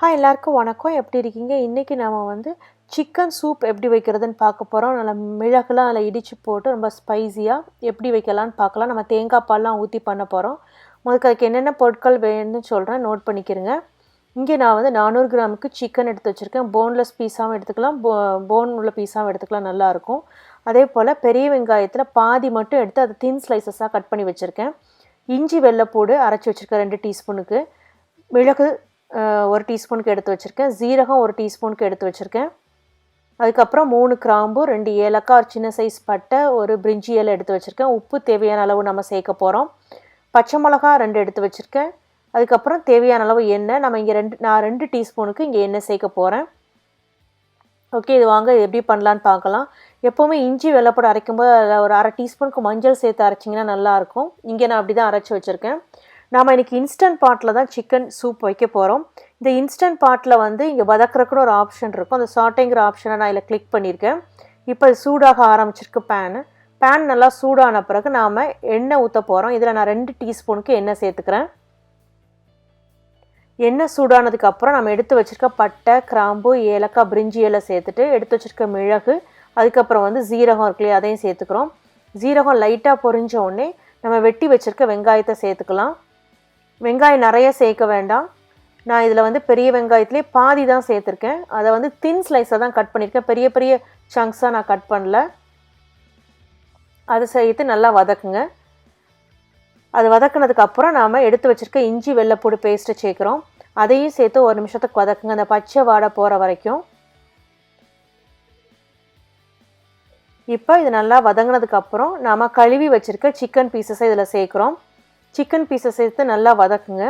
Hi எல்லாருக்கும் வணக்கம். எப்படி இருக்கீங்க? இன்றைக்கி நாம் வந்து சிக்கன் சூப் எப்படி வைக்கிறதுன்னு பார்க்க போகிறோம். நல்லா மிளகுலாம் அதில் இடித்து போட்டு ரொம்ப ஸ்பைஸியாக எப்படி வைக்கலான்னு பார்க்கலாம். நம்ம தேங்காய் பால்லாம் ஊற்றி பண்ண போகிறோம். முதல்ல அதுக்கு என்னென்ன பொருட்கள் வேணும்னு சொல்கிறேன், நோட் பண்ணிக்கிறேங்க. இங்கே நான் வந்து 400 கிராமுக்கு சிக்கன் எடுத்து வச்சுருக்கேன். போன்லெஸ் பீஸாகவும் எடுத்துக்கலாம், போன் உள்ள பீஸாகவும் எடுத்துக்கலாம், நல்லாயிருக்கும். அதே போல் பெரிய வெங்காயத்தில் பாதி மட்டும் எடுத்து அதை தின் ஸ்லைசஸாக கட் பண்ணி வச்சுருக்கேன். இஞ்சி வெள்ளைப்பூடு அரைச்சி வச்சுருக்கேன் 2 டீஸ்பூனுக்கு. மிளகு 1 டீஸ்பூனுக்கு எடுத்து வச்சுருக்கேன். ஜீரகம் 1 டீஸ்பூனுக்கு எடுத்து வச்சுருக்கேன். அதுக்கப்புறம் 3 கிராம்பு, 2 ஏலக்காய், ஒரு சின்ன சைஸ் பட்டை, ஒரு பிரிஞ்சி இலை எடுத்து வச்சுருக்கேன். உப்பு தேவையான அளவு நம்ம சேர்க்க போகிறோம். பச்சை மிளகா 2 எடுத்து வச்சுருக்கேன். அதுக்கப்புறம் தேவையான அளவு எண்ணெய். நம்ம இங்கே நான் 2 டீஸ்பூனுக்கு இங்கே எண்ணெய் சேர்க்க போகிறேன். ஓகே, இது வாங்க எப்படி பண்ணலான்னு பார்க்கலாம். எப்போவுமே இஞ்சி வெள்ளைப்பூடு அரைக்கும்போது அதில் ஒரு 1/2 டீஸ்பூனுக்கு மஞ்சள் சேர்த்து அரைச்சிங்கன்னா நல்லாயிருக்கும். இங்கே நான் அப்படி தான் அரைச்சி வச்சுருக்கேன். நாம் இன்றைக்கி இன்ஸ்டன்ட் பாட்டில் தான் சிக்கன் சூப் வைக்க போகிறோம். இந்த இன்ஸ்டன்ட் பாட்டில் வந்து இங்கே வதக்குறக்குன்னு ஒரு ஆப்ஷன் இருக்கும். அந்த சாட்டேங்கிற ஆப்ஷனை நான் இதில் கிளிக் பண்ணியிருக்கேன். இப்போ இது சூடாக ஆரம்பிச்சிருக்கு பேன் நல்லா சூடான பிறகு நாம் எண்ணெய் ஊற்ற போகிறோம். இதில் நான் 2 டீஸ்பூனுக்கு எண்ணெய் சேர்த்துக்கிறேன். எண்ணெய் சூடானதுக்கப்புறம் நம்ம எடுத்து வச்சுருக்க பட்டை, கிராம்பு, ஏலக்காய், பிரிஞ்சி இலை சேர்த்துட்டு எடுத்து வச்சுருக்க மிளகு, அதுக்கப்புறம் வந்து ஜீரகம் இருக்குல்லையே அதையும் சேர்த்துக்கிறோம். ஜீரகம் லைட்டாக பொரிஞ்ச உடனே நம்ம வெட்டி வச்சுருக்க வெங்காயத்தை சேர்த்துக்கலாம். வெங்காயம் நிறைய சேர்க்க வேண்டாம். நான் இதில் வந்து பெரிய வெங்காயத்துலேயே பாதி தான் சேர்த்துருக்கேன். அதை வந்து தின் ஸ்லைஸாக தான் கட் பண்ணியிருக்கேன். பெரிய பெரிய சங்க்ஸாக நான் கட் பண்ணல. அதை சேர்த்து நல்லா வதக்குங்க. அது வதக்குனதுக்கப்புறம் நாம் எடுத்து வச்சுருக்க இஞ்சி வெள்ளைப்பூடு பேஸ்ட்டை சேர்க்குறோம். அதையும் சேர்த்து 1 நிமிஷத்துக்கு வதக்குங்க, அந்த பச்சை வாடை போகிற வரைக்கும். இப்போ இது நல்லா வதங்கினதுக்கப்புறம் நாம் கழுவி வச்சுருக்க சிக்கன் பீசஸை இதில் சேர்க்குறோம். சிக்கன் பீஸை சேர்த்து நல்லா வதக்குங்க.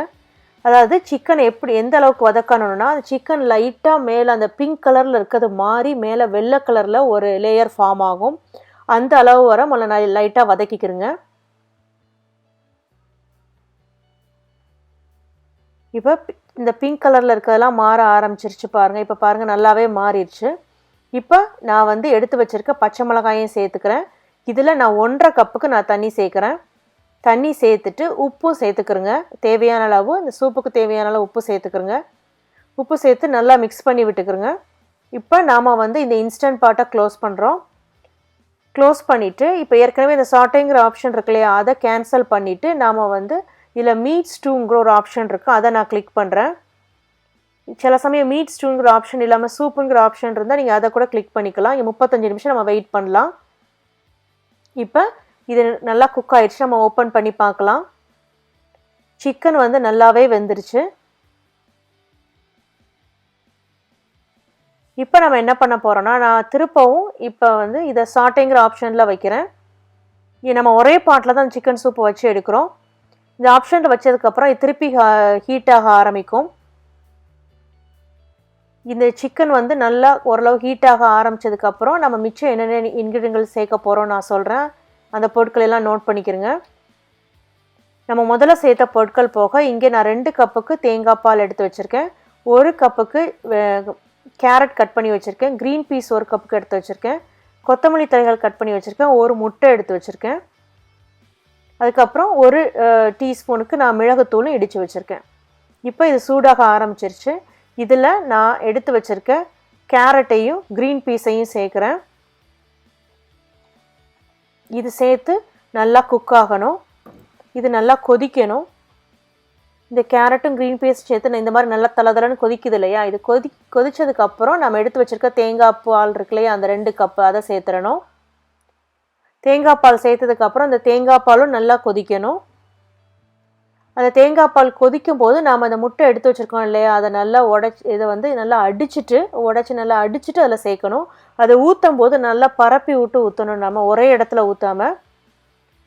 அதாவது சிக்கன் எந்த அளவுக்கு வதக்கணும்னா, அந்த சிக்கன் லைட்டாக மேலே அந்த பிங்க் கலரில் இருக்கிறது மாறி மேலே வெள்ளை கலரில் ஒரு லேயர் ஃபார்ம் ஆகும். அந்த அளவு வர முதல்ல லைட்டாக வதக்கிக்கிறங்க. இப்போ இந்த பிங்க் கலரில் இருக்கிறதெல்லாம் மாற ஆரம்பிச்சிருச்சு பாருங்கள். இப்போ பாருங்கள் நல்லாவே மாறிடுச்சு. இப்போ நான் வந்து எடுத்து வச்சுருக்க பச்சை மிளகாயும் சேர்த்துக்கிறேன். இதில் நான் 1.5 கப்புக்கு நான் தண்ணி சேர்க்குறேன். தண்ணி சேர்த்துட்டு உப்பும் சேர்த்துக்கிறங்க. தேவையான அளவு, இந்த சூப்புக்கு தேவையான அளவு உப்பு சேர்த்துக்கிறங்க. உப்பு சேர்த்து நல்லா மிக்ஸ் பண்ணி விட்டுக்கிறங்க. இப்போ நாம் வந்து இந்த இன்ஸ்டன்ட் பாட்டை க்ளோஸ் பண்ணுறோம். க்ளோஸ் பண்ணிவிட்டு இப்போ ஏற்கனவே இந்த சாட்டேங்கிற ஆப்ஷன் இருக்கு இல்லையா, அதை கேன்சல் பண்ணிவிட்டு நாம் வந்து இதில் மீட் ஸ்டூங்கிற ஒரு ஆப்ஷன் இருக்குது, அதை நான் கிளிக் பண்ணுறேன். சில சமயம் மீட் ஸ்டூங்கிற ஆப்ஷன் இல்லாமல் சூப்புங்கிற ஆப்ஷன் இருந்தால் நீங்கள் அதை கூட கிளிக் பண்ணிக்கலாம். இங்கே 35 நிமிஷம் நம்ம வெயிட் பண்ணலாம். இப்போ இது நல்லா குக் ஆகிடுச்சு. நம்ம ஓப்பன் பண்ணி பார்க்கலாம். சிக்கன் வந்து நல்லாவே வெந்துருச்சு. இப்போ நம்ம என்ன பண்ண போகிறோன்னா, நான் திருப்பவும் இப்போ வந்து இதை சாட்டேங்கிற ஆப்ஷனில் வைக்கிறேன். நம்ம ஒரே பாட்டில் தான் சிக்கன் சூப்பு வச்சு எடுக்கிறோம். இந்த ஆப்ஷனில் வச்சதுக்கப்புறம் இது திருப்பி ஹீட்டாக ஆரம்பிக்கும். இந்த சிக்கன் வந்து நல்லா ஓரளவு ஹீட்டாக ஆரம்பித்ததுக்கப்புறம் நம்ம மிச்சம் என்னென்ன இன்க்ரீடியன்ட்கள் சேர்க்க போகிறோம் நான் சொல்கிறேன். அந்த பொருட்கள் எல்லாம் நோட் பண்ணிக்கிறங்க. நம்ம முதல்ல சேர்த்த பொருட்கள் போக இங்கே நான் 2 கப்புக்கு தேங்காய் பால் எடுத்து வச்சுருக்கேன். 1 கப்புக்கு கேரட் கட் பண்ணி வச்சுருக்கேன். க்ரீன் பீஸ் 1 கப்புக்கு எடுத்து வச்சுருக்கேன். கொத்தமல்லி தழைகள் கட் பண்ணி வச்சுருக்கேன். 1 முட்டை எடுத்து வச்சுருக்கேன். அதுக்கப்புறம் 1 டீஸ்பூனுக்கு நான் மிளகுத்தூளும் இடித்து வச்சுருக்கேன். இப்போ இது சூடாக ஆரம்பிச்சிருச்சு. இதில் நான் எடுத்து வச்சுருக்க கேரட்டையும் க்ரீன் பீஸையும் சேர்க்குறேன். இது சேர்த்து நல்லா குக் ஆகணும். இது நல்லா கொதிக்கணும். இந்த கேரட்டும் க்ரீன் பீஸ் சேர்த்து இந்த மாதிரி நல்லா தளதளன்னு கொதிக்குது இல்லையா, இது கொதிச்சதுக்கப்புறம் நம்ம எடுத்து வச்சுருக்க தேங்காய் பால் இருக்கு இல்லையா, அந்த 2 கப்பு அதை சேர்த்துடணும். தேங்காய் பால் சேர்த்ததுக்கப்புறம் அந்த தேங்காய் பாலும் நல்லா கொதிக்கணும். அந்த தேங்காய் பால் கொதிக்கும் போது நாம் அந்த முட்டை எடுத்து வச்சுருக்கோம் இல்லையா, அதை நல்லா இதை வந்து நல்லா நல்லா அடிச்சுட்டு அதில் சேர்க்கணும். அதை ஊற்றும் போது நல்லா பரப்பி விட்டு ஊற்றணும். நம்ம ஒரே இடத்துல ஊற்றாமல்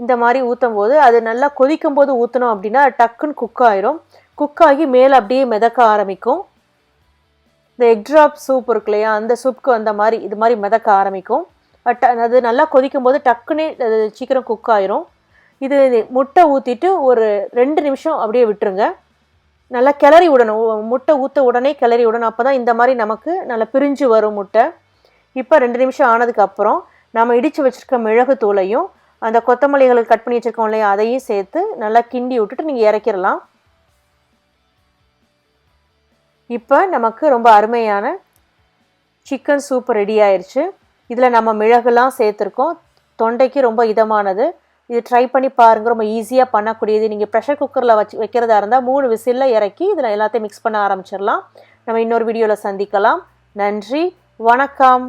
இந்த மாதிரி ஊற்றும் போது அது நல்லா கொதிக்கும் போது ஊற்றணும். அப்படின்னா டக்குன்னு குக் ஆயிரும். குக் ஆகி மேலே அப்படியே மிதக்க ஆரம்பிக்கும். இந்த எக் ட்ராப் சூப் இருக்கு இல்லையா, அந்த சூப்புக்கு அந்த மாதிரி இது மாதிரி மிதக்க ஆரம்பிக்கும். அது நல்லா கொதிக்கும் போது டக்குன்னே அது சீக்கிரம் குக் ஆயிரும். இது முட்டை ஊற்றிட்டு ஒரு 2 நிமிஷம் அப்படியே விட்டுருங்க. நல்லா கிளறி விடணும். முட்டை ஊற்ற உடனே கிளறி விடணும். அப்போ தான் இந்த மாதிரி நமக்கு நல்லா பிரிஞ்சு வரும் முட்டை. இப்போ 2 நிமிஷம் ஆனதுக்கப்புறம் நம்ம இடித்து வச்சுருக்க மிளகுத்தூளையும் அந்த கொத்தமல்லிகளுக்கு கட் பண்ணி வச்சுருக்கோம் இல்லையா, அதையும் சேர்த்து நல்லா கிண்டி விட்டுட்டு நீங்கள் இறக்கிடலாம். இப்போ நமக்கு ரொம்ப அருமையான சிக்கன் சூப் ரெடி ஆயிடுச்சு. இதில் நம்ம மிளகுலாம் சேர்த்துருக்கோம். தொண்டைக்கு ரொம்ப இதமானது. இது ட்ரை பண்ணி பாருங்கள். ரொம்ப ஈஸியாக பண்ணக்கூடியது. நீங்கள் ப்ரெஷர் குக்கரில் வைக்கிறதா இருந்தால் 3 விசிலில் இறக்கி இதில் எல்லாத்தையும் மிக்ஸ் பண்ண ஆரம்பிச்சிடலாம். நம்ம இன்னொரு வீடியோவில் சந்திக்கலாம். நன்றி, வணக்கம்.